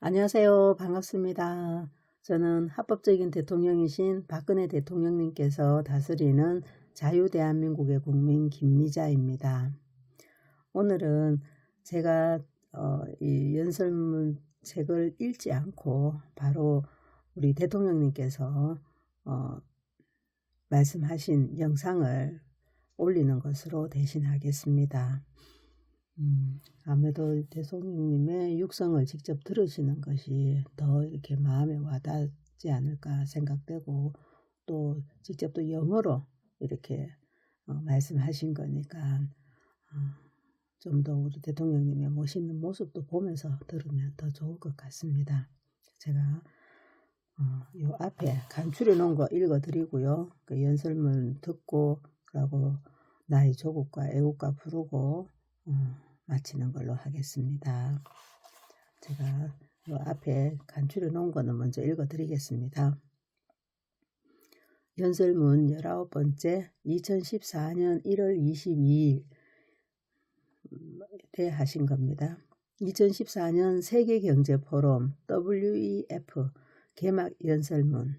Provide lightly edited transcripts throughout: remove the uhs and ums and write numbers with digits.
안녕하세요. 반갑습니다. 저는 합법적인 대통령이신 박근혜 대통령님께서 다스리는 자유대한민국의 국민 김미자입니다. 오늘은 제가 이 연설문 책을 읽지 않고 바로 우리 대통령님께서 말씀하신 영상을 올리는 것으로 대신하겠습니다. 아무래도 대통령님의 육성을 직접 들으시는 것이 더 이렇게 마음에 와닿지 않을까 생각되고, 또 직접 또 영어로 이렇게 말씀하신 거니까 좀 더 우리 대통령님의 멋있는 모습도 보면서 들으면 더 좋을 것 같습니다. 제가 요 앞에 간추려 놓은 거 읽어드리고요. 그 연설문 듣고 그러고 나의 조국과 애국가 부르고 마치는 걸로 하겠습니다. 제가 요 앞에 간추려 놓은 거는 먼저 읽어드리겠습니다. 연설문 19번째 2014년 1월 22일에 하신 겁니다. 2014년 세계경제포럼 WEF 개막 연설문.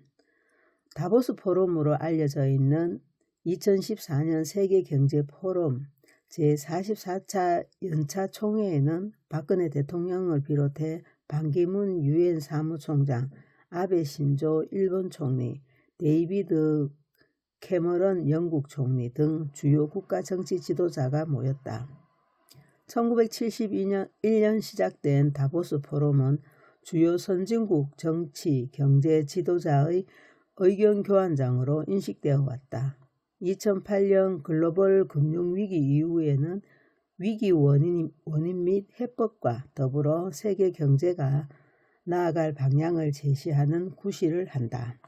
다보스 포럼으로 알려져 있는 2014년 세계경제포럼 제44차 연차 총회에는 박근혜 대통령을 비롯해 반기문 유엔 사무총장, 아베 신조 일본 총리, 데이비드 캐머런 영국 총리 등 주요 국가 정치 지도자가 모였다. 1971년 시작된 다보스 포럼은 주요 선진국 정치, 경제 지도자의 의견 교환장으로 인식되어 왔다. 2008년 글로벌 금융위기 이후에는 위기 원인 및 해법과 더불어 세계 경제가 나아갈 방향을 제시하는 구실을 한다.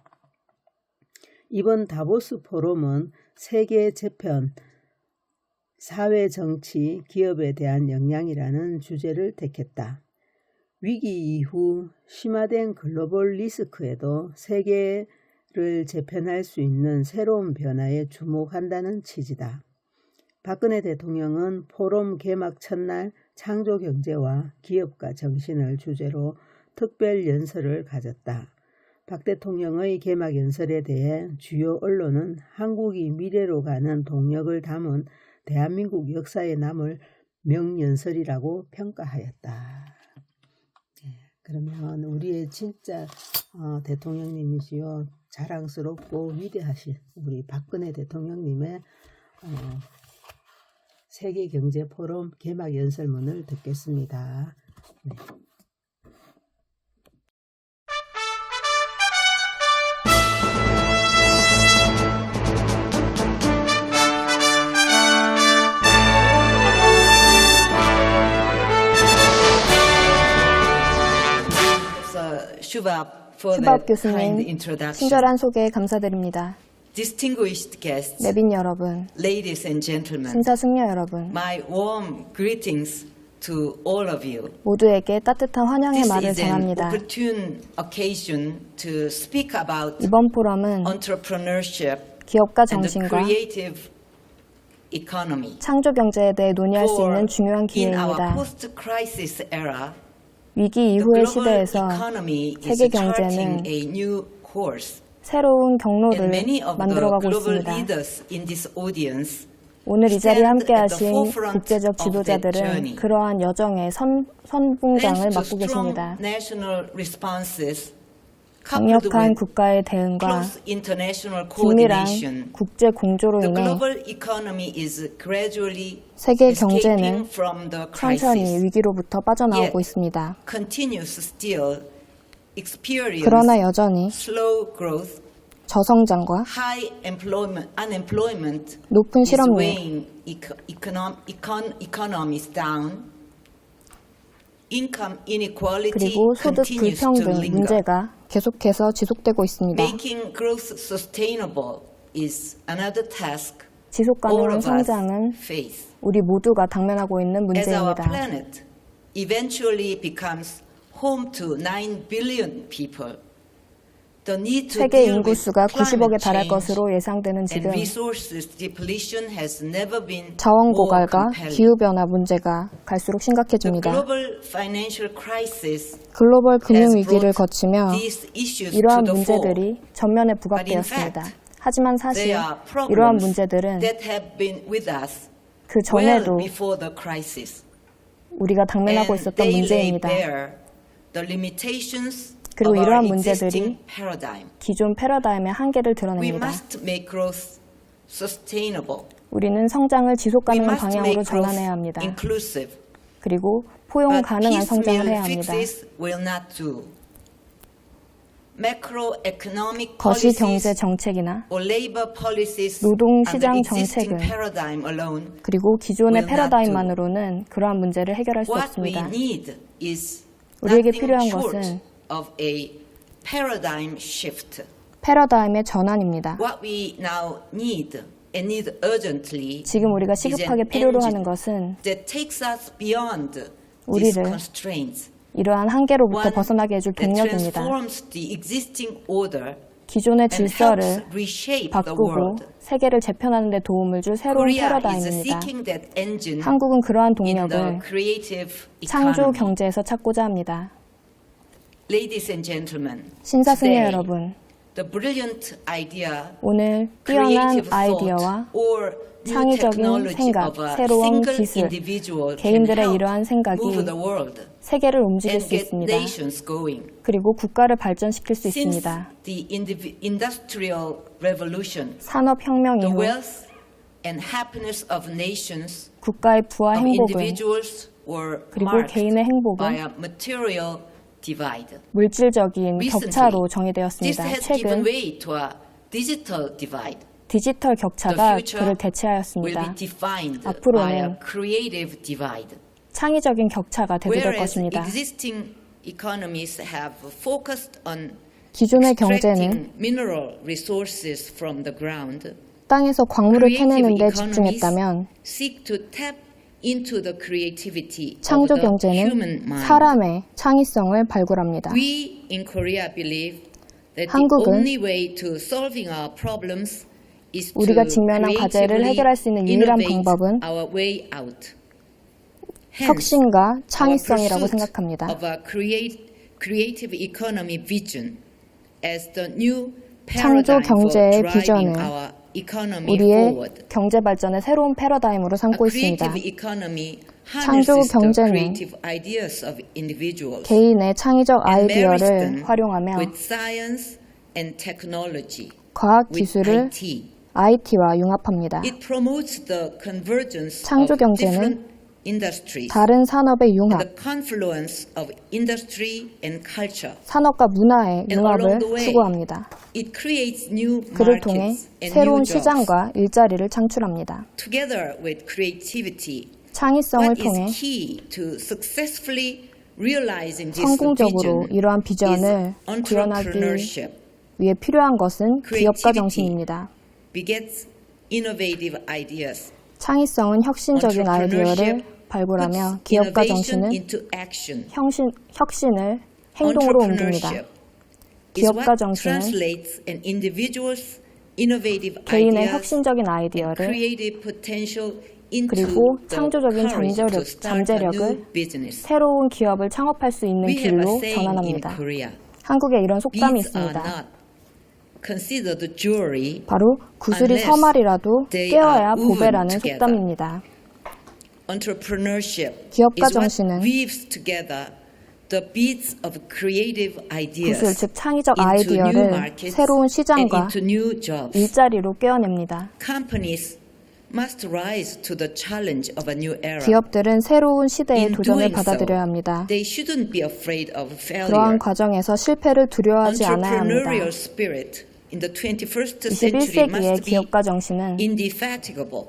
이번 다보스 포럼은 세계 재편, 사회, 정치, 기업에 대한 역량이라는 주제를 택했다. 위기 이후 심화된 글로벌 리스크에도 세계를 재편할 수 있는 새로운 변화에 주목한다는 취지다. 박근혜 대통령은 포럼 개막 첫날 창조경제와 기업가 정신을 주제로 특별 연설을 가졌다. 박 대통령의 개막 연설에 대해 주요 언론은 한국이 미래로 가는 동력을 담은 대한민국 역사에 남을 명연설이라고 평가하였다. 그러면 우리의 진짜 대통령님이시요 자랑스럽고 위대하신 우리 박근혜 대통령님의 세계경제포럼 개막 연설문을 듣겠습니다. 네. 슈밥 교수님, 친절한 소개 감사드립니다. Distinguished guests, 내빈 여러분, ladies and gentlemen, 심사숙녀 여러분, my warm greetings to all of you. 모두에게 따뜻한 환영의 This 말을 is an 전합니다. opportune occasion to speak about 이번 포럼은 entrepreneurship 기업가 and the 정신과 creative economy. 창조 경제에 대해 논의할 수 For 있는 중요한 in our 기회입니다. post-crisis era, 위기 the 이후의 global 시대에서 economy is 세계 charting 경제는 a new course. 새로운 And 경로를 many of the 만들어가고 global 있습니다. leaders in this audience 오늘 이 자리에 stand at the 함께하신 forefront 국제적 of that 지도자들은 journey. 그러한 여정의 선봉장을 Thanks to 맡고 strong 계십니다. national responses, coupled 강력한 with 국가의 대응과 close international 긴밀한 coordination, 국제 공조로 the 인해 global economy is gradually 세계 escaping 경제는 from the 천천히 crisis. 위기로부터 빠져나오고 Yet, 있습니다. continues still experience 그러나 여전히 slow growth, 저성장과 high unemployment 높은 is 실업률, weighing economies down. Income inequality 그리고 소득 continues to 불평등 linger. 문제가 계속해서 지속되고 있습니다. Making growth sustainable is another task 지속 all 가능한 of us 성장은 face. 우리 모두가 당면하고 있는 As our 문제입니다. planet eventually becomes home to 9 billion people, The need to 세계 deal with 인구수가 90억에 climate 달할 change 것으로 예상되는 and 지금 resources depletion has never been 자원 more 고갈과 compelling. 기후변화 문제가 갈수록 The 심각해집니다. global financial crisis 글로벌 금융 has 위기를 brought 거치며 these issues 이러한 to the fore. 문제들이 전면에 But in 부각되었습니다. fact, 하지만 사실 They are 이러한 problems 문제들은 that have been with us 그 well 전에도 before the crisis. 우리가 당면하고 And 있었던 they lay 문제입니다. bare the limitations 그리고 of our 이러한 existing 문제들이 paradigm. 기존 패러다임의 한계를 We 드러냅니다. must make growth sustainable. 우리는 성장을 지속 We 가능한 must 방향으로 make growth 전환해야 합니다. inclusive. 그리고 포용 But 가능한 성장을 piecemeal 해야 합니다. fixes will not do. Macroeconomic 거시 경제 policies 정책이나 or labor policies 노동 under 시장 existing 정책은 paradigm alone 그리고 기존의 will not 패러다임만으로는 그러한 문제를 해결할 수 What we 없습니다. need is 우리에게 nothing 필요한 short 것은 of a paradigm shift. 패러다임의 전환입니다. What we now need and need urgently 지금 우리가 is an 시급하게 필요로 하는 engine 것은 that takes us beyond these 우리를 constraints. 이러한 한계로부터 One 벗어나게 해줄 that 동력입니다. transforms the existing order 기존의 and helps 질서를 reshape the 바꾸고 world. 세계를 재편하는 데 도움을 줄 새로운 Korea is 패러다임입니다. seeking that engine 한국은 그러한 in the 동력을 creative 창조 economy. 경제에서 찾고자 합니다. Ladies and gentlemen, 신사승려 today, 여러분, the brilliant idea, 오늘 뛰어난 creative 아이디어와 thought, or new 창의적인 technology 생각, of a 새로운 single 기술, individual can 개인들의 help 이러한 생각이 move the world 세계를 움직일 and 수 get 있습니다. nations going. 그리고 국가를 발전시킬 수 Since 있습니다. the industrial revolution, 산업혁명 the 이후 wealth and happiness of nations, 국가의 부와 of 행복은 individuals were 그리고 marked 개인의 행복은 by a material divide. 물질적인 Recently, 격차로 This 정의되었습니다. has given 최근 way to a digital divide. 디지털 The 격차가 future 그를 will 대체하였습니다. be defined by a 앞으로는 creative divide. 창의적인 격차가 대두될 Whereas 것입니다. existing economies have focused on 기존의 경제는 extracting mineral resources from the ground, 땅에서 광물을 creative 캐내는 데 economies 집중했다면 seek to tap into the creativity of 창조 the human 경제는 mind. 사람의 창의성을 발굴합니다. We in Korea believe that the 한국은 only way to solving our problems is to 우리가 직면한 과제를 해결할 수 있는 유일한 innovate 방법은 our way out. Hence, 혁신과 our 창의성이라고 pursuit 생각합니다. of a creative economy vision as the new 창조 paradigm for 경제의 driving 비전을 our economy 우리의 forward. 경제 발전의 새로운 패러다임으로 A 삼고 있습니다. creative economy 창조 harnesses the 경제는 creative ideas of individuals 개인의 창의적 and marries 아이디어를 them 활용하며 with science and technology, 과학 with 기술을 IT. IT와 융합합니다. It promotes the convergence 창조 of 경제는 different industries, 다른 산업의 융합, the confluence of industry and culture. 산업과 문화의 And along 융합을 the way, 추구합니다. It creates new 그를 통해 markets and 새로운 new jobs. 시장과 일자리를 창출합니다. Together with creativity, 창의성을 what 통해 is key to successfully realizing this 성공적으로 vision 이러한 is 비전을 구현하기 entrepreneurship. 위해 필요한 것은 기업가 Creativity 정신입니다. begets innovative ideas. 창의성은 혁신적인 아이디어를 발굴하며 puts 기업가 innovation 정신은 into action. 혁신을 행동으로 옮깁니다. Entrepreneurship is 기업가 what 정신은 translates an individual's innovative 개인의 ideas 혁신적인 and 아이디어를 creative potential into 그리고 the 창조적인 courage to start a 잠재력을 new business. 새로운 기업을 창업할 수 있는 We have a 길로 saying in 전환합니다. Korea. 한국에 이런 속담이 Beads are 있습니다. not considered jewelry. 바로 구슬이 unless 서말이라도 they 깨어야 are woven 보배라는 together. 속담입니다. Entrepreneurship 기업가 is what 정신은 weaves together the beads of creative ideas 구슬, 즉 창의적 into new 아이디어를 markets 새로운 and 시장과 into new jobs. 일자리로 깨어냅니다. Companies must rise to the challenge of a new era. 기업들은 새로운 시대의 In 도전을 doing so, 받아들여야 합니다. they shouldn't be afraid of failure. 그러한 과정에서 실패를 두려워하지 않아야 합니다. Entrepreneurial spirit in the 21st century 21세기의 must be 기업가 정신은 indefatigable.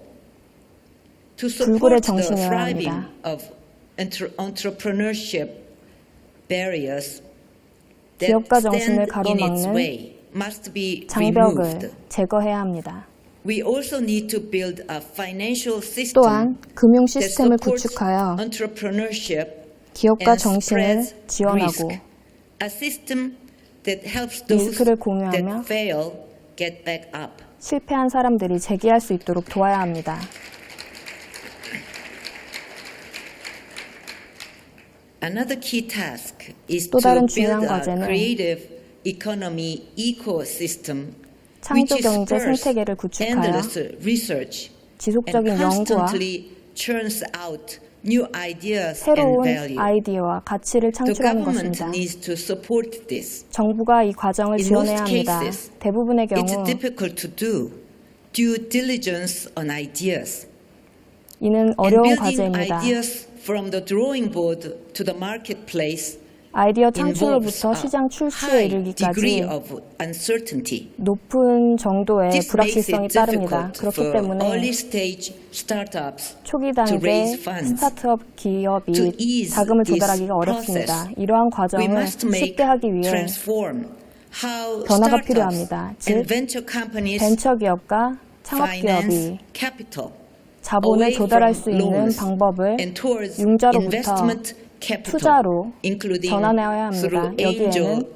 To 불굴의 support the 정신이어야 thriving 합니다. of entrepreneurship barriers that 기업가 stand 정신을 in its 가로막는 way must be 장벽을 removed. 제거해야 합니다. We also need to build a financial system 또한 금융 that 시스템을 supports 구축하여 entrepreneurship 기업가 and 정신을 spreads 지원하고 risk. A system that helps those 리스크를 공유하며 that fail get back up. 실패한 사람들이 재기할 수 있도록 도와야 합니다. Another key task is 또 to 다른 build 중요한 a 과제는 creative economy ecosystem 창조 which 경제 spurs 생태계를 구축하여 endless research and 지속적인 연구와 constantly churns out new ideas and 새로운 value. 아이디어와 가치를 The 창출하는 government 것입니다. needs to support this. 정부가 이 과정을 In 지원해야 most 합니다. cases, 대부분의 경우 It's difficult to do due diligence on ideas. 이는 And 어려운 building 과제입니다. ideas from the drawing board to the marketplace 아이디어 involves 창출로부터 a 시장 출시에 high degree 이르기까지 of uncertainty. 높은 정도의 This makes 불확실성이 it 따릅니다. difficult 그렇기 for 때문에 early stage startups 초기 to 단계 raise funds. 스타트업 기업이 To ease 자금을 this 조달하기가 어렵습니다. 이러한 We 과정을 must make 쉽게 하기 위해 transform how 변화가 startups 필요합니다. 즉, and venture companies 벤처기업과 finance 창업기업이 capital 자본을 away 조달할 from 수 있는 loans 방법을 and towards 융자로부터 investment capital, 투자로 including 전환해야 합니다. through 여기에는 angel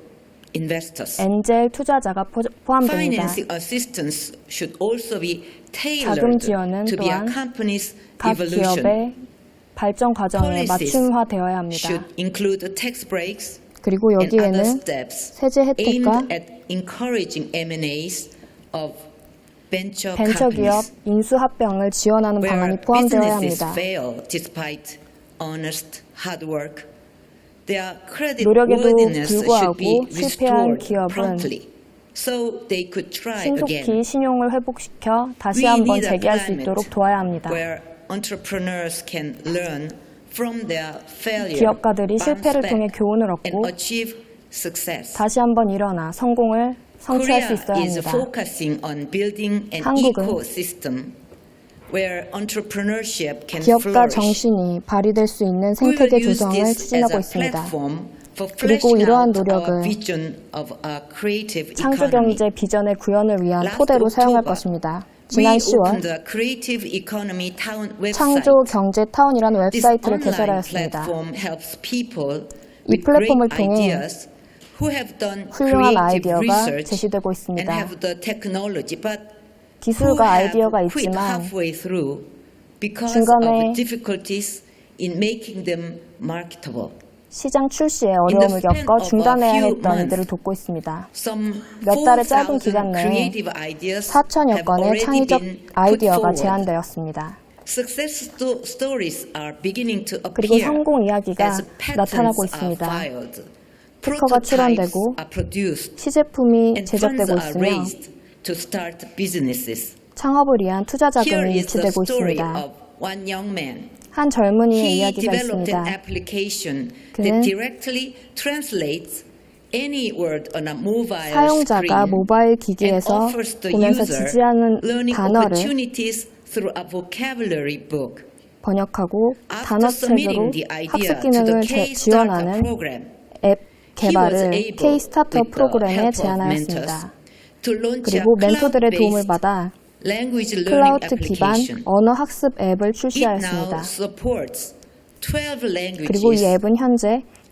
investors. 엔젤 투자자가 포함됩니다. Financing assistance should also be 자금 tailored 지원은 to be a 또한 company's 각 evolution. 기업의 발전 과정에 Policies 맞춤화되어야 합니다. should include tax breaks 그리고 and other 여기에는 steps 세제 혜택과 aimed at encouraging M&As of venture 벤처기업 companies 인수합병을 지원하는 where 방안이 포함되어야 businesses 합니다. fail despite honest hard work. Their credit 노력에도 worthiness 불구하고 should be 실패한 restored 기업은 promptly, so they could try 신속히 again. 신용을 회복시켜 다시 We 한번 need a 재기할 수 climate 있도록 도와야 합니다. where entrepreneurs can learn from their failure, 기업가들이 bounce 실패를 back, 통해 교훈을 and 얻고 achieve success. 다시 한번 일어나 성공을 성취할 수 Korea 있어야 is 합니다. focusing on building an 한국은 ecosystem where entrepreneurship can 기업가 flourish. 정신이 발휘될 수 있는 We will 생태계 use 조성을 this as 추진하고 a 있습니다. platform for 그리고 fleshing 이러한 out our 노력을 vision of a creative 창조 economy. 경제 비전의 구현을 위한 Last 토대로 사용할 October, 것입니다. We 지난 10월 opened the Creative Economy Town website. 창조 경제 타운이라는 This 웹사이트를 online 개설하였습니다. platform helps people 이 with great 플랫폼을 통해 ideas who have done 훌륭한 creative 아이디어가 research 제시되고 and 있습니다. have the technology, but who 기술과 have 아이디어가 quit 있지만 halfway through because 중간에 of difficulties in making them marketable. 시장 출시에 In the 어려움을 span 겪어 of a 중단해야 few 했던 months, 이들을 돕고 있습니다. Some 몇 달의 짧은 4,000 기간 내에 creative ideas 4천여 have 건의 already 창의적 been put 아이디어가 forward. 제안되었습니다. Success stories are beginning to 그리고 appear 성공 이야기가 as 나타나고 patents are 있습니다. filed, 특허가 prototypes 출원되고 are produced, 시제품이 and funds 제작되고 are 있으며 raised to start businesses. 창업을 위한 투자 Here 자금이 is the 유치되고 story 있습니다. of one young man. 한 젊은이의 He 이야기가 developed an 있습니다. application 그는 that directly translates any word on a mobile 사용자가 screen 모바일 and 기기에서 offers the 보면서 user 지지하는 learning 단어를 opportunities through a vocabulary book. 번역하고 After 단어책으로 submitting the idea 학습 to the 기능을 K-Startup 지원하는 program, 앱 he was 개발을 able, K-스타트업 with the 프로그램에 help of 제안하였습니다. mentors, to launch a 그리고 멘토들의 도움을 cloud-based 받아 language learning 클라우드 기반 application. 언어 학습 앱을 It now 출시하였습니다. supports 12 그리고 이 languages. 앱은 현재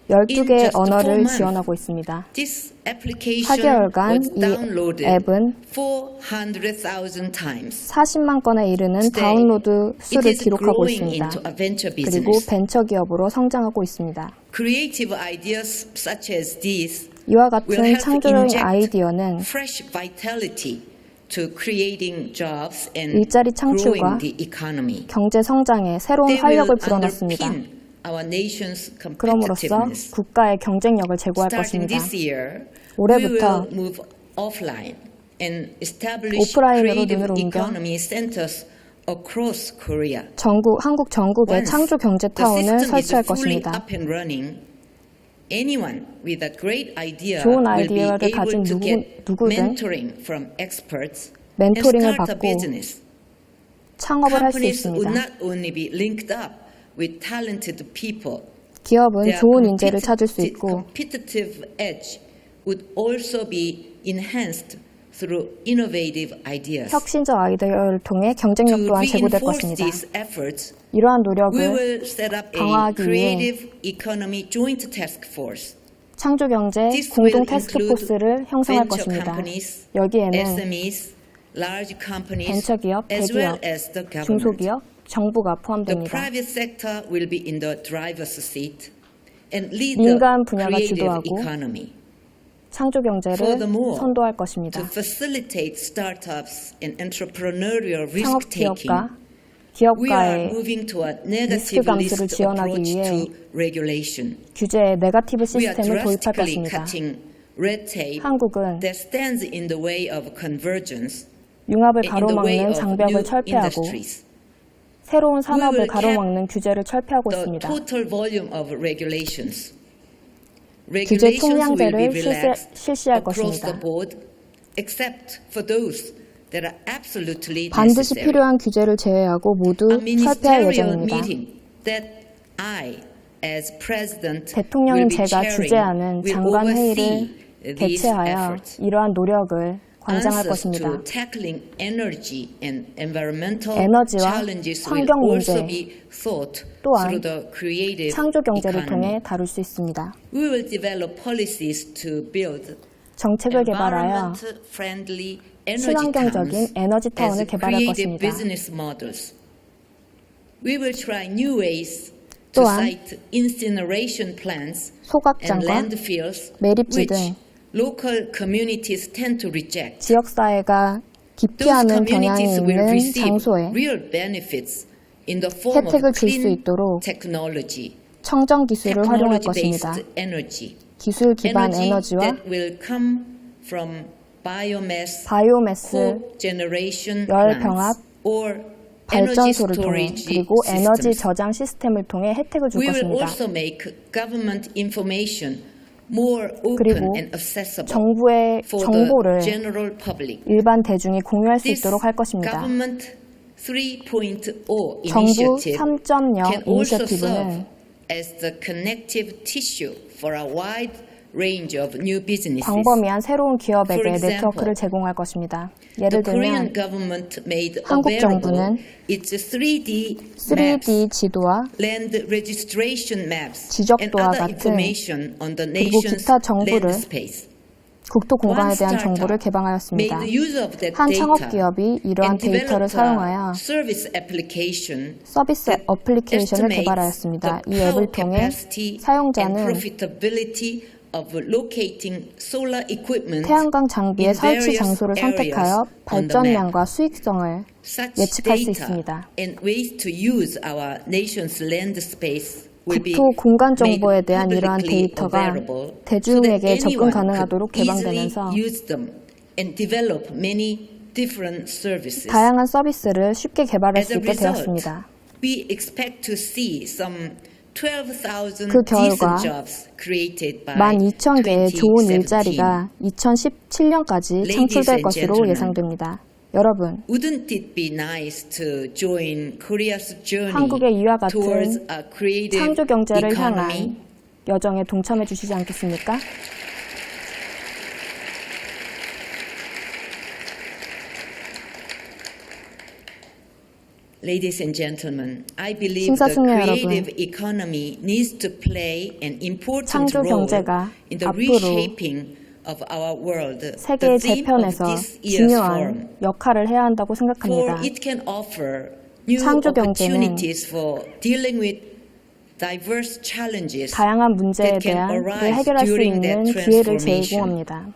In 12개의 just 4 언어를 months. 지원하고 있습니다. This application 4개월간 was 이 downloaded 앱은 400,000 times. 40만 건에 이르는 Today, 다운로드 it 수를 is 기록하고 growing 있습니다. into a venture 그리고 business. 벤처기업으로 성장하고 있습니다. Creative ideas such as these 이와 will 같은 help 창조적인 inject 아이디어는 fresh vitality to creating jobs and 일자리 창출과 growing the economy. 경제 성장에 새로운 They will 활력을 불어넣습니다. underpin our nation's 그럼으로써 competitiveness. 국가의 경쟁력을 제고할 Starting 것입니다. this year, we 올해부터 will move offline and establish 오프라인으로 creative 눈을 옮겨 economy centers across Korea. 한국 전국에 Once 창조 경제 the 타운을 system is 설치할 fully 것입니다. up and running, anyone with a great idea 좋은 will be 아이디어를 able 가진 to get 누구든 mentoring from experts and 멘토링을 start a 받고 business. 창업을 할 수 Companies would 있습니다. not only be linked up with talented people, 기업은 their 좋은 인재를 찾을 수 있고 competitive edge would also be enhanced through innovative ideas. 혁신적 아이디어를 통해 경쟁력 To 또한 제고될 reinforce 것입니다. these efforts, 이러한 we 노력을 will set up a 강화하기 위해 creative economy joint task force. 창조경제 This will 공동 태스크포스를 형성할 venture 것입니다. companies, 여기에는 SMEs, large companies, 벤처기업, as well 대기업, as the government. 중소기업, 정부가 The 포함됩니다. private sector will be in the driver's seat and lead the 민간 분야가 creative 주도하고 economy. 창조경제를 Furthermore, 선도할 To 것입니다. facilitate startups and entrepreneurial 창업기업과 risk-taking, we are 기업가의 moving toward 리스크 negative 감수를 risk 지원하기 approach 위해 to regulation. 규제의 네거티브 We are 시스템을 도입할 drastically 것입니다. cutting red tape 한국은 that stands in the way of convergence 융합을 and in the way 가로막는 of 장벽을 new 철폐하고 industries. 새로운 We 산업을 will 가로막는 규제를 철폐하고 The 있습니다. total volume of regulations. 규제 Regulations will be 총량제를 relaxed 실시할 across 것입니다. the board, except for those that are absolutely 반드시 necessary. 필요한 규제를 제외하고 모두 A 철폐할 ministerial 예정입니다. meeting that I, as president, 대통령인 will be 제가 chairing, 주재하는 will 장관 oversee 회의를 these 개최하여 efforts. 이러한 노력을 관장할 Answers 것입니다. to tackling energy and environmental 에너지와 challenges will 환경 also 문제 be thought 또한 through the creative 창조 경제를 economy. 통해 다룰 수 있습니다. We will develop policies to build 정책을 개발하여 environment-friendly energy 친환경적인 towns 에너지 타운을 as 개발할 creative 것입니다. business models. We will try new ways to 또한 site incineration plants and 소각장과 landfills 매립지 which 등 local communities tend to reject. 지역사회가 Those 기피하는 경향이 communities will 있는 receive 장소에 real benefits in the form of 혜택을 줄 수 clean 있도록 technology, 청정 기술을 활용할 것입니다. technology-based energy, 기술 기반 energy 에너지와 that will come from biomass, 바이오매스, cogeneration 열 plants, 병합, or energy 발전소를 통해 storage 그리고 에너지 systems. 저장 시스템을 통해 혜택을 줄 We will 것입니다. also make government information more open 그리고 and accessible 정부의 for 정보를 the general public. 일반 대중이 공유할 수 This 있도록 할 것입니다. government 3.0 정부 initiative 3.0 can also serve 이니셔티브는 as the connective tissue for a wide range of new businesses. 광범위한 새로운 기업에게 For example, 네트워크를 제공할 것입니다. The 예를 Korean 들면 government made 한국 available 정부는 its 3D 3D 지도와 land registration maps and 지적도와 other 같은 information on the 그리고 nation's 기타 정보를 land space. 국토 공간에 One 대한 startup 정보를 개방하였습니다. made use of that 한 data 창업기업이 이러한 and 데이터를 developed 사용하여 a service application 서비스 that 어플리케이션을 estimates 개발하였습니다. the 이 power 앱을 통해 capacity and 사용자는 profitability of locating solar equipment 태양광 장비의 in 설치 various 장소를 areas 선택하여 on the map. 발전량과 수익성을 Such 예측할 수 data 있습니다. and ways to use our nation's land space will be 국토 공간 made 정보에 대한 이러한 publicly 데이터가 available 대중에게 so that 접근 anyone 가능하도록 could easily 개방되면서 use them and develop many different services. 다양한 서비스를 쉽게 개발할 As 수 a 있게 result, 되었습니다. we expect to see some 12,000 그 결과 decent jobs created by 12,000개의 좋은 2017. 일자리가 2017년까지 창출될 and 것으로 gentlemen, 예상됩니다. 여러분, Wouldn't it be nice to join Korea's journey 한국의 이와 같은 towards a creative 창조 경제를 economy? 향한 여정에 동참해 주시지 않겠습니까? Ladies and gentlemen, I believe the 심사숙녀 creative economy needs to play an important 창조 role 경제가 in the 앞으로 reshaping of our world. 세계의 The theme of 재편에서 this year's 중요한 forum, 역할을 해야 한다고 for 생각합니다. it can offer new 창조 경제는 opportunities for dealing with diverse challenges 다양한 문제에 that can 대한 그 arise 해결할 수 during 있는 that 기회를 transformation. 제공합니다.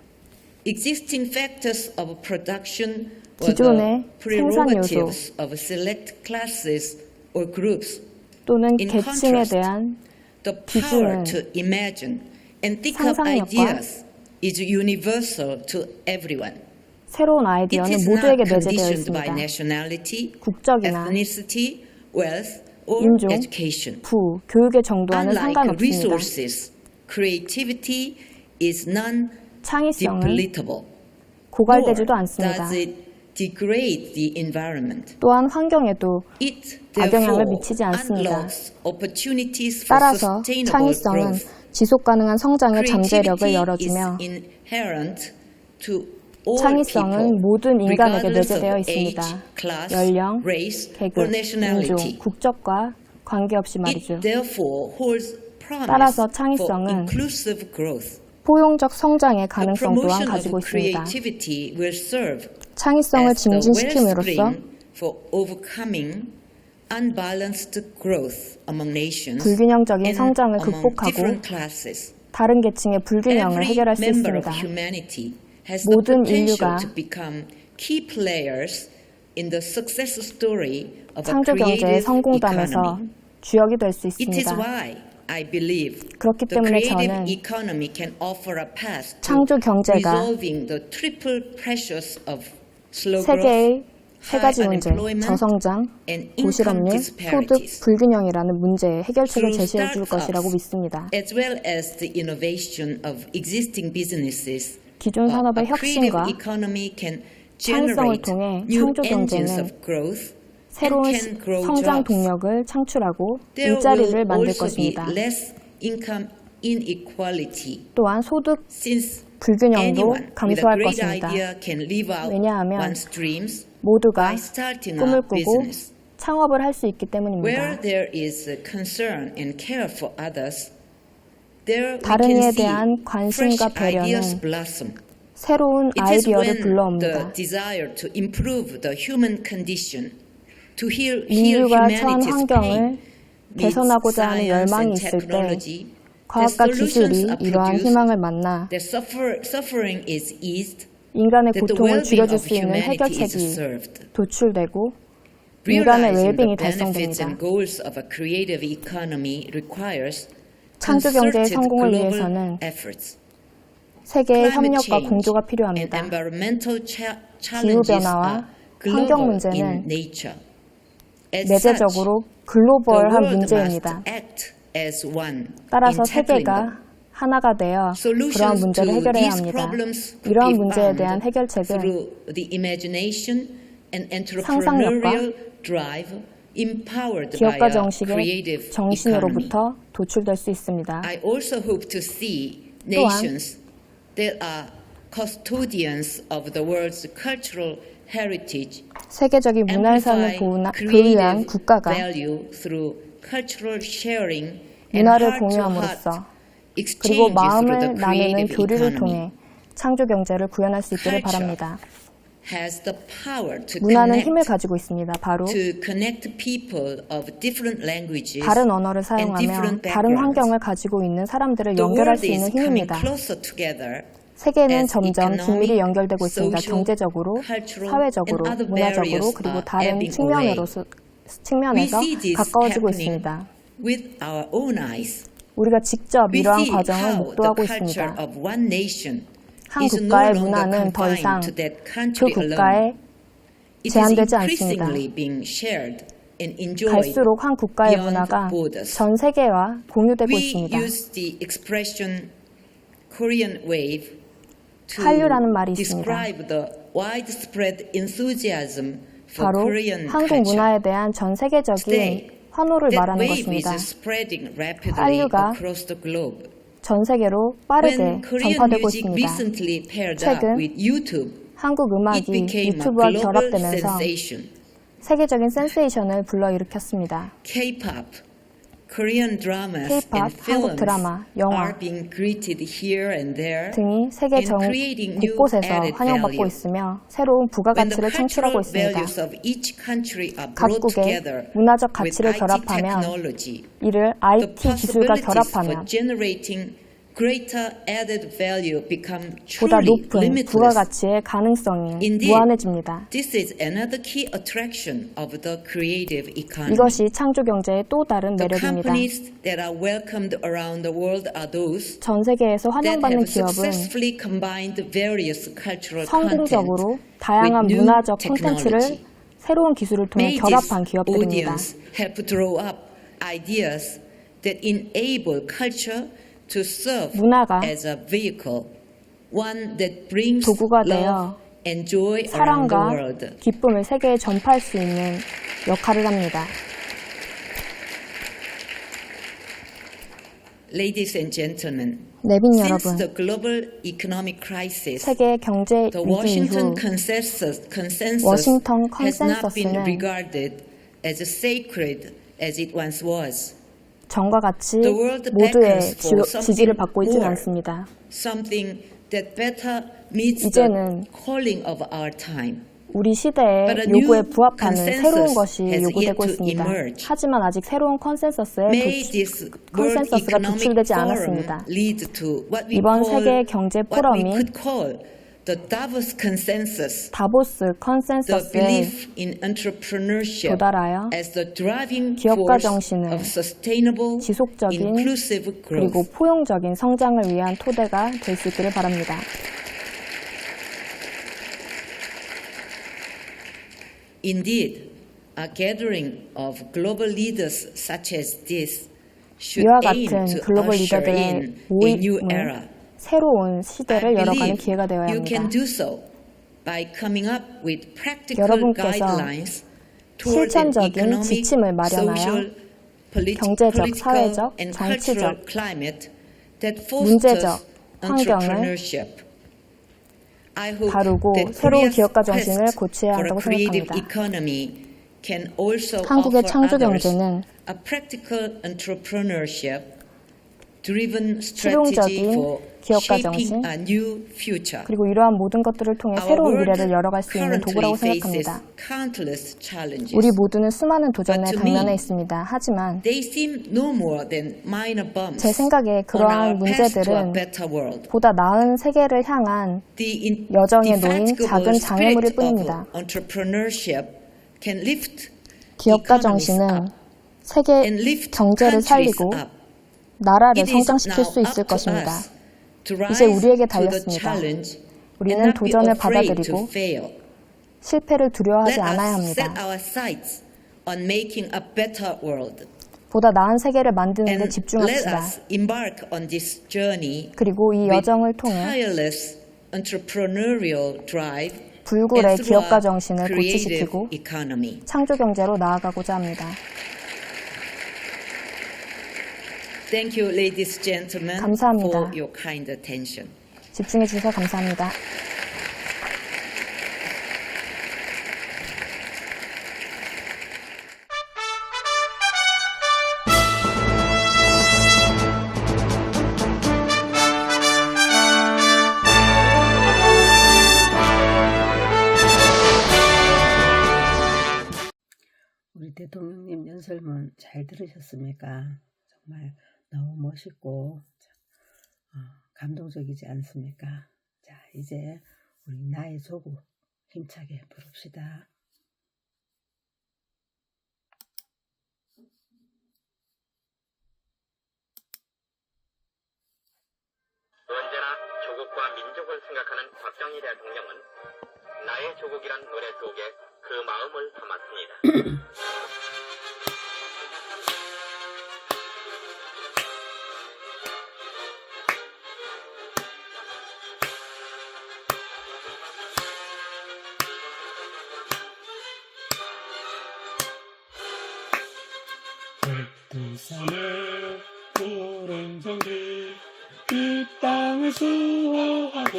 Existing factors of production were the 기존의 생산 요소 prerogatives of select classes or groups. 또는 In 계층에 contrast, 대한 The power 기준은 to imagine and think of 상상력과 ideas is universal to everyone. 새로운 It 아이디어는 is 모두에게 not 내재되어 conditioned by 있습니다. nationality, 국적이나 ethnicity, wealth, or 인종, education. 부, 교육의 정도와는 Unlike 상관없습니다. resources, creativity is 창의성은 non-depletable. 고갈되지도 Nor 않습니다. does it degrade the environment. 또한 환경에도 It 악영향을 therefore 미치지 않습니다. unlocks opportunities for 따라서 sustainable 창의성은 growth. 지속 가능한 성장의 잠재력을 Creativity 열어주며 is inherent to all 창의성은 people, 모든 인간에게 regardless 내재되어 of 있습니다. age, class, 연령, race, 계급, or 인종, nationality. 국적과 관계없이 말이죠. It therefore holds 따라서 promise for 창의성은 inclusive growth. 포용적 성장의 The 가능성 또한 promotion 가지고 of 있습니다. creativity will serve 창의성을 as the 증진시킴으로써 wellspring for overcoming unbalanced growth among nations 불균형적인 and 성장을 among 극복하고 different classes. 다른 계층의 불균형을 Every 해결할 수 member of 있습니다. humanity has the 모든 potential 인류가 to become key players in the success story of a 창조 경제의 creative 성공담에서 economy. 주역이 될 수 It is 있습니다. why I believe 그렇기 the 때문에 creative 저는 economy can offer a path to 창조 경제가 resolving the triple pressures of slow 세계의 growth, 세 high 가지 문제, unemployment, 저성장, and income 고실업률, 소득 disparities. 불균형이라는 문제의 해결책을 Through 제시해 줄 startups, 것이라고 믿습니다. as well as the innovation of existing businesses, 기존 산업의 a creative 혁신과 economy can 창의성을 generate 통해 new 창조 engines 경제는 of growth 새로운 and can grow 성장 jobs. 동력을 창출하고 There 일자리를 will 만들 also be 것입니다. less income inequality 또한 소득 since 불균형도 anyone with a 감소할 great 것입니다. idea can live out 왜냐하면 one's dreams 모두가 by starting 꿈을 a 꾸고 business. 창업을 할 수 있기 Where 때문입니다. there is a concern and care for others, there we 다른 can 이에 see 대한 fresh 관심과 ideas 배려는 blossom. 새로운 It is 아이디어를 when the 불러옵니다. desire to improve the human condition, to heal 인류가 처한 humanity's 환경을 pain, 개선하고자 하는 science 열망이 and 있을 때 technology, 과학과 that 기술이 solutions are 이러한 produced, 희망을 만나 that suffering is eased, 인간의 that the 고통을 well-being 줄여줄 of 수 있는 humanity is 해결책이 served. 도출되고 인간의 Realizing 웰빙이 the benefits 달성됩니다. and goals of a creative economy requires 창조 경제의 concerted 성공을 global 위해서는 efforts. 세계의 Climate 협력과 change 공조가 and 필요합니다. environmental challenges 기후변화와 are 환경 global 문제는 in nature. As 내재적으로 such, the 글로벌한 world 문제입니다. must act as one 따라서 in tackling them. 세계가 하나가 되어 그러한 Solutions 문제를 to 해결해야 these 합니다. problems could 이러한 be 문제에 found 대한 해결책은 through the imagination and 상상력과 entrepreneurial drive empowered by 기업가 a 정식의 creative economy. 정신으로부터 도출될 수 있습니다. I also hope to see 또한 nations that are custodians of the world's cultural heritage 세계적인 문화유산을 amplify 보유한 creative 국가가 value through cultural sharing and 문화를 heart-to-heart 공유함으로써 그리고 exchanges through 마음을 the 나누는 creative 교류를 economy. 통해 창조 경제를 구현할 수 있기를 바랍니다. Has the power to 문화는 connect, 힘을 가지고 있습니다. 바로 to connect people of different languages 다른 언어를 and 사용하며 different 다른 backgrounds. 환경을 가지고 있는 사람들을 The 연결할 world 수 있는 is coming 힘입니다. closer together 세계는 as 점점 economic, 긴밀히 연결되고 있습니다. social, 경제적으로, cultural, 사회적으로, and other 문화적으로, barriers 그리고 are 다른 ebbing 측면에서 We see this 가까워지고 happening 있습니다. with our own eyes. 우리가 직접 We 이러한 see 과정을 how the 목도하고 culture 있습니다. of one nation 한 is no 국가의 longer 문화는 더 이상 confined to that 그 country 국가에 alone. It is 제한되지 않습니다. increasingly being shared and enjoyed 갈수록 한 국가의 beyond 문화가 borders. 전 세계와 공유되고 We 있습니다. use the expression Korean wave to 한류라는 말이 있습니다. describe the widespread enthusiasm for 바로 Korean 한국 culture. 문화에 대한 전 세계적인 Today, 환호를 that 말하는 wave 것입니다. is spreading rapidly 한류가 across the globe. 전 세계로 빠르게 When Korean 전파되고 music 있습니다. recently paired up 최근 with YouTube, 한국 it 음악이 became a 유튜브와 global 결합되면서 sensation. 세계적인 센세이션을 불러일으켰습니다. K-pop, Korean dramas K-pop, and 한국 films 드라마, 영화 are being greeted here and there 등이 세계 and creating new 곳곳에서 added 환영받고 value. 있으며 새로운 When the 부가가치를 창출하고 cultural 있습니다. values of each country are brought 각국의 together 문화적 with 가치를 IT 결합하면 technology, 이를 the IT 기술과 possibilities for 결합하면 generating greater added value become 보다 truly 높은 limitless. 부가가치의 가능성이 Indeed, 무한해집니다. This is another key attraction of the creative economy. 이것이 창조 경제의 또 다른 The 매력입니다. companies that are welcomed around the world are those 전 세계에서 that 환영받는 have 기업은 successfully combined various cultural 성공적으로 content 다양한 with new 문화적 technology. 콘텐츠를 새로운 기술을 통해 May 결합한 this 기업들입니다. audience help draw up ideas that enable culture to serve 문화가 as a vehicle, one that brings 도구가 love 되어 and joy around the 사랑과 world. 기쁨을 세계에 전파할 수 있는 역할을 합니다. Ladies and gentlemen, 내빈 since 여러분, the global economic crisis, 세계 경제 the 위기 Washington 이후 consensus 워싱턴 has not been 컨센서스는 regarded as sacred as it once was. 전과 같이 The world 모두의 beckons for 지지를 something 받고 있지는 more, 않습니다. something that better meets 이제는 the calling of our time. 우리 시대의 But a new 요구에 부합하는 새로운 consensus 것이 has 요구되고 yet to 있습니다. emerge. 하지만 아직 새로운 May this World 컨센서스가 Economic 도출되지 Forum 않았습니다. lead to what we 이번 call, 세계 경제 what we 포럼이 could call the Davos Consensus, 다보스 the 컨센서스에 belief in entrepreneurship 도달하여 as the driving 기업가 force 정신을 of sustainable, 지속적인 inclusive 그리고 growth. 포용적인 성장을 위한 토대가 될 수 있기를 바랍니다. Indeed, a gathering of global leaders such as this should 이와 aim 같은 to 글로벌 usher 리더들의 in a new 모임은 era. 새로운 I 시대를 열어가는 believe 기회가 되어야 you can 합니다. do so by coming up with practical 여러분께서 guidelines toward an 실천적인 economic, 지침을 마련하여 social, 경제적, political, 사회적, and 정치적, cultural climate that 문제적 fosters 환경을 entrepreneurship. I hope 다루고 that 새로운 Korea's 기업가 정신을 quest 고취해야 for a 한다고 creative 생각합니다. economy can also 한국의 offer 창조 others 경제는 a practical entrepreneurship driven strategy 실용적인 for 기업가 shaping 정신, a new future. 그리고 이러한 모든 것들을 통해 Our 새로운 world 미래를 열어갈 수 있는 도구라고 currently faces 생각합니다. countless challenges. 우리 모두는 수많은 도전에 But to me, 당면해 있습니다. 하지만 They seem no more than minor bumps 제 생각에 on our 그러한 path to a 문제들은 better world. 보다 나은 세계를 향한 The 여정에 놓인 indefatigable 작은 장애물일 spirit 뿐입니다. of entrepreneurship can lift 기업가 economies 정신은 up 세계 and lift 경제를 countries 살리고 up. 나라를 It is 성장시킬 수 now 있을 up to 것입니다. us to rise 이제 우리에게 to the 달렸습니다. challenge and 우리는 not be 도전을 afraid to 받아들이고 fail. 실패를 두려워하지 Let 않아야 us set 합니다. our sights on making a better world. 보다 나은 세계를 만드는 데 And let 집중합시다. us embark on this journey 그리고 이 with 여정을 통해 tireless entrepreneurial drive 불굴의 and through 기업가 a 정신을 creative 고취시키고 economy. 창조 경제로 나아가고자 합니다. Thank you, ladies and gentlemen, 감사합니다. for your kind attention. 집중해 주셔서 감사합니다. 우리 대통령님 연설문 잘 들으셨습니까? 정말 너무 멋있고 감동적이지 않습니까? 자, 이제 우리 나의 조국 힘차게 부릅시다. 언제나 조국과 민족을 생각하는 박정희 대통령은 나의 조국이란 노래 속에 그 마음을 담았습니다. 백두산의 푸른 정기 이 땅을 수호하고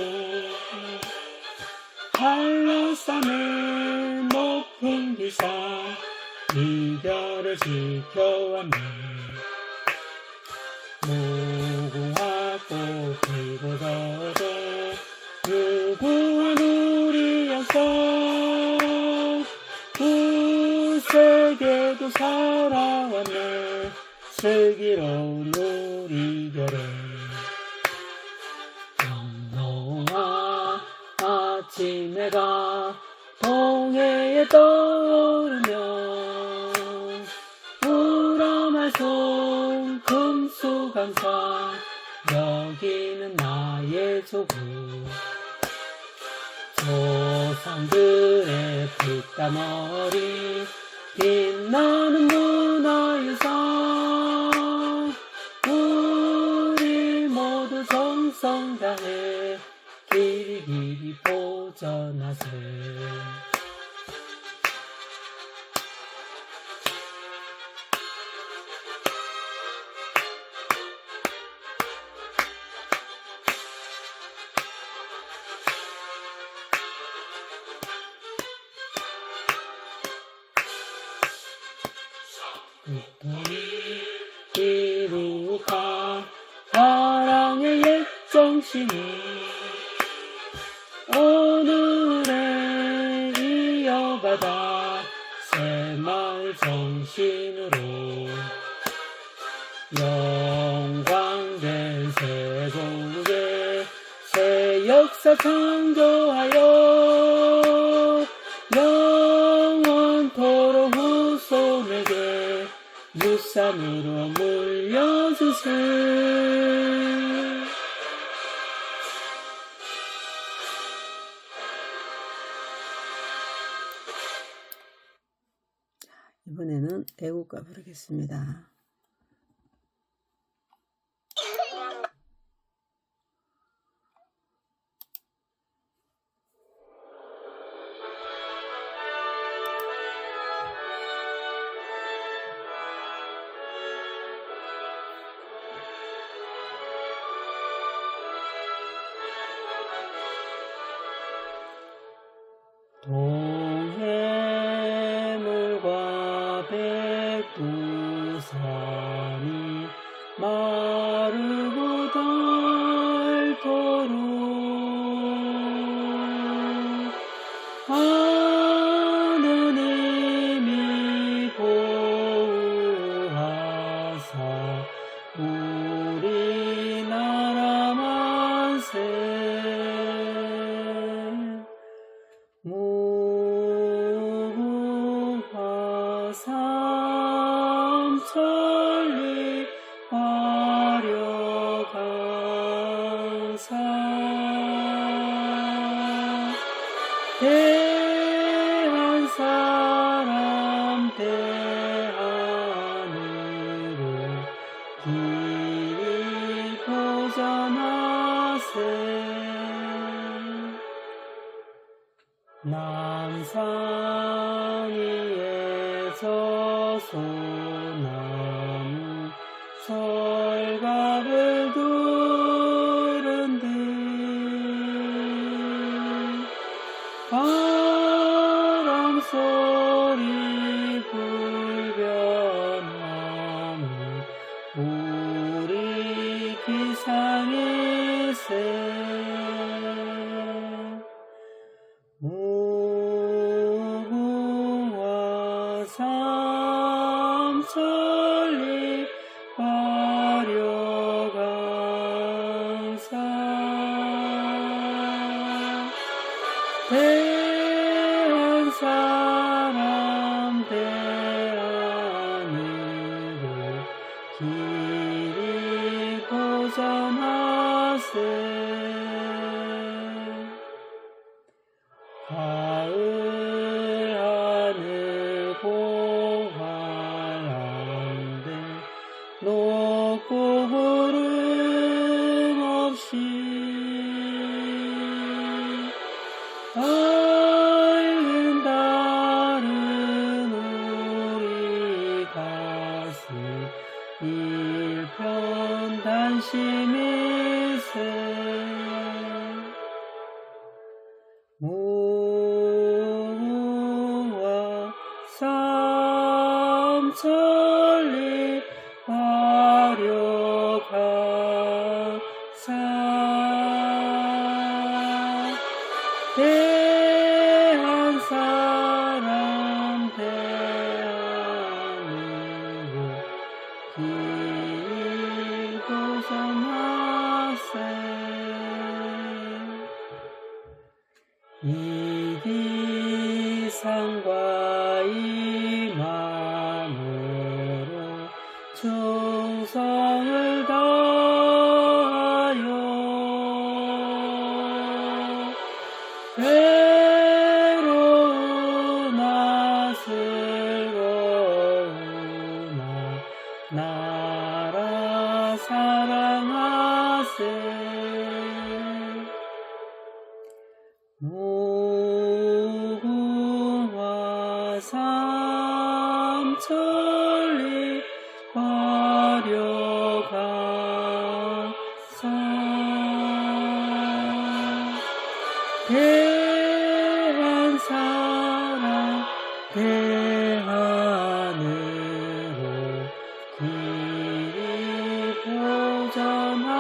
한라산의 높은 기사 이별을 지켜왔네. 무궁화 꽃 피고 져도 유구한 우리 영성 세계도 살아왔네. 슬기로운 우리 결에 영롱한 아침 해가 동해에 떠오르면 우러날 손 금수강산 여기는 나의 조국. 조상들의 핏땀어리 빛나는 문화유산 우리 모두 정성 다해 길이 길이 보전하세. 이 주시니 오늘에 이어받아 새마을 정신으로 영광된 새 조국의 새 역사 창조하여 영원토록 후손에게 유산으로 물려주세. 이번에는 애국가 부르겠습니다. 동해물과 백두산이 마르고 닳도록 하느님이 보호하사 우리나라 만세 무궁화 삼천리 화려강사 대한사람 대한으로 길이 보전하세 남산 위에서 소나무 설갑을 두른 듯 바람 소리 불변하는 우리 기상이세 무궁화 삼천리 화려강사 대한사람 대한으로 길이 보전하세 가을 하늘 공활한데 높고 구름 없이 밝은 달은 우리 가슴 일편단심일세 무궁화 삼천리 화려강사 대한사람 대한으로 길이 보전하세 이기상과 이만으로 충성을 다하여 괴로우나 슬로우나 나라 사랑하세 무궁화 삼천리 화려강사 대한사람 대한으로 길이 보전하세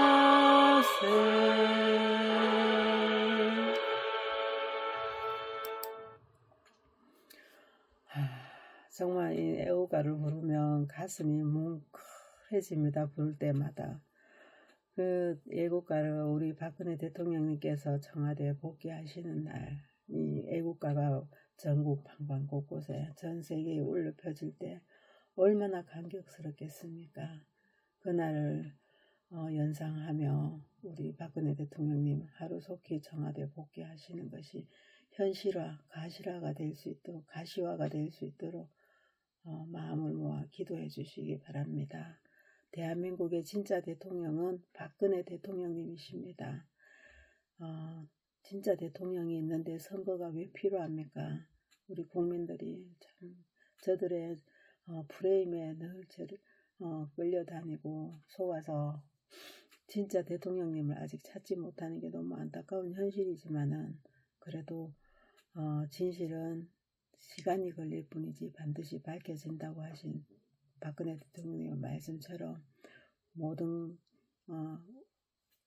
정말 이 애호가를 부르면 가슴이 뭉클해집니다. 부를 때마다. 그 애국가를 우리 박근혜 대통령님께서 청와대에 복귀하시는 날, 이 애국가가 전국 방방 곳곳에 전 세계에 울려 펴질 때 얼마나 감격스럽겠습니까? 그날을 연상하며 우리 박근혜 대통령님 하루속히 청와대 복귀하시는 것이 현실화, 가시화가 될 수 있도록 마음을 모아 기도해 주시기 바랍니다. 대한민국의 진짜 대통령은 박근혜 대통령님이십니다. 진짜 대통령이 있는데 선거가 왜 필요합니까? 우리 국민들이 참 저들의 프레임에 늘 끌려다니고 속아서 진짜 대통령님을 아직 찾지 못하는 게 너무 안타까운 현실이지만은 그래도 진실은 시간이 걸릴 뿐이지 반드시 밝혀진다고 하신 박근혜 대통령의 말씀처럼 모든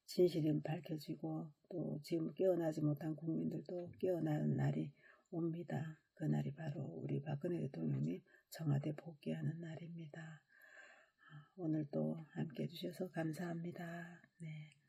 진실이 밝혀지고 또 지금 깨어나지 못한 국민들도 깨어나는 날이 옵니다. 그날이 바로 우리 박근혜 대통령이 청와대 복귀하는 날입니다. 오늘도 함께 해주셔서 감사합니다. 네.